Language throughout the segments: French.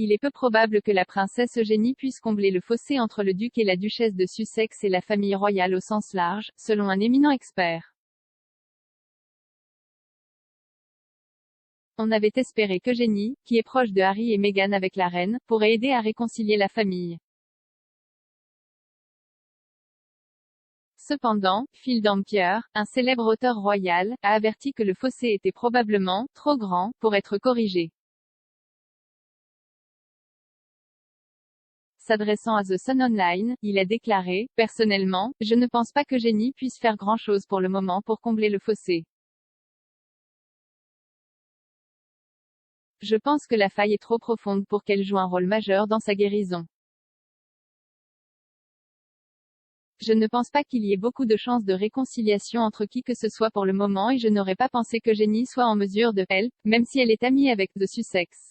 il est peu probable que la princesse Eugénie puisse combler le fossé entre le duc et la duchesse de Sussex et la famille royale au sens large, selon un éminent expert. On avait espéré qu'Eugénie, qui est proche de Harry et Meghan avec la reine, pourrait aider à réconcilier la famille. Cependant, Phil Dampier, un célèbre auteur royal, a averti que le fossé était probablement trop grand pour être corrigé. S'adressant à The Sun Online, il a déclaré: « Personnellement, je ne pense pas qu'Eugénie puisse faire grand-chose pour le moment pour combler le fossé. Je pense que la faille est trop profonde pour qu'elle joue un rôle majeur dans sa guérison. Je ne pense pas qu'il y ait beaucoup de chances de réconciliation entre qui que ce soit pour le moment et je n'aurais pas pensé qu'Eugénie soit en mesure de help, même si elle est amie avec The Sussex. »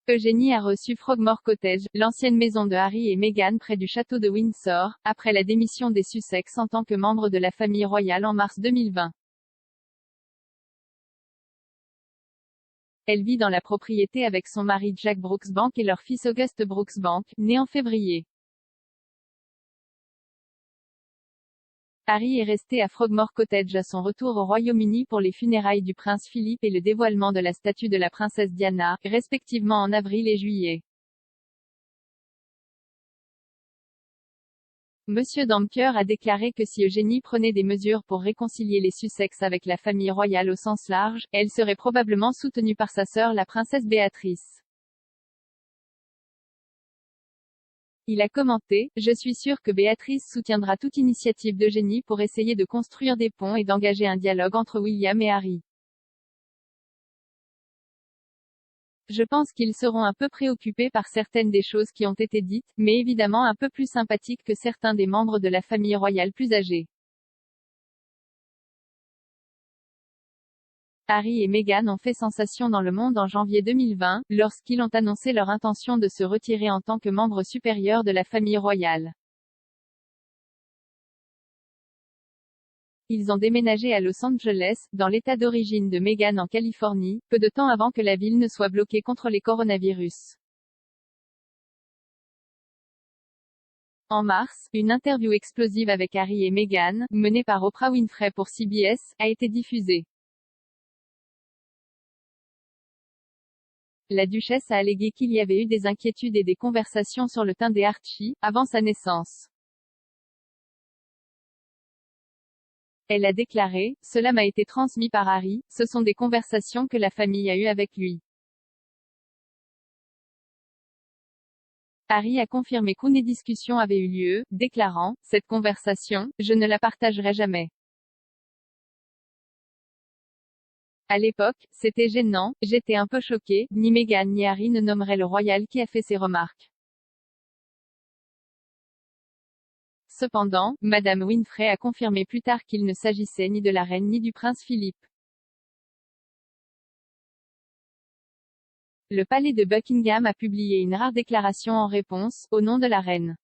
Eugénie a reçu Frogmore Cottage, l'ancienne maison de Harry et Meghan près du château de Windsor, après la démission des Sussex en tant que membre de la famille royale en mars 2020. Elle vit dans la propriété avec son mari Jack Brooksbank et leur fils Auguste Brooksbank, né en février. Harry est resté à Frogmore Cottage à son retour au Royaume-Uni pour les funérailles du prince Philippe et le dévoilement de la statue de la princesse Diana, respectivement en avril et juillet. Monsieur Dampier a déclaré que si Eugénie prenait des mesures pour réconcilier les Sussex avec la famille royale au sens large, elle serait probablement soutenue par sa sœur la princesse Béatrice. Il a commenté: « Je suis sûr que Béatrice soutiendra toute initiative d'Eugénie pour essayer de construire des ponts et d'engager un dialogue entre William et Harry. Je pense qu'ils seront un peu préoccupés par certaines des choses qui ont été dites, mais évidemment un peu plus sympathiques que certains des membres de la famille royale plus âgés. » Harry et Meghan ont fait sensation dans le monde en janvier 2020, lorsqu'ils ont annoncé leur intention de se retirer en tant que membres supérieurs de la famille royale. Ils ont déménagé à Los Angeles, dans l'état d'origine de Meghan en Californie, peu de temps avant que la ville ne soit bloquée contre les coronavirus. En mars, une interview explosive avec Harry et Meghan, menée par Oprah Winfrey pour CBS, a été diffusée. La duchesse a allégué qu'il y avait eu des inquiétudes et des conversations sur le teint des Archie, avant sa naissance. Elle a déclaré: « Cela m'a été transmis par Harry, ce sont des conversations que la famille a eues avec lui. » Harry a confirmé qu'une discussion avait eu lieu, déclarant: « Cette conversation, je ne la partagerai jamais. À l'époque, c'était gênant, j'étais un peu choqué, ni Meghan ni Harry ne nommeraient le royal qui a fait ces remarques. » Cependant, Madame Winfrey a confirmé plus tard qu'il ne s'agissait ni de la reine ni du prince Philippe. Le palais de Buckingham a publié une rare déclaration en réponse, au nom de la reine.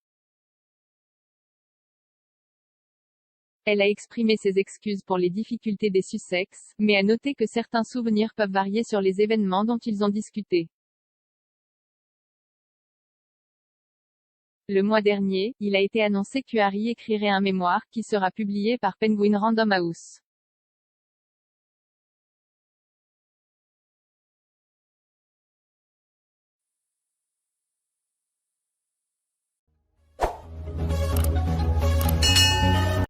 Elle a exprimé ses excuses pour les difficultés des Sussex, mais a noté que certains souvenirs peuvent varier sur les événements dont ils ont discuté. Le mois dernier, il a été annoncé que Harry écrirait un mémoire, qui sera publié par Penguin Random House.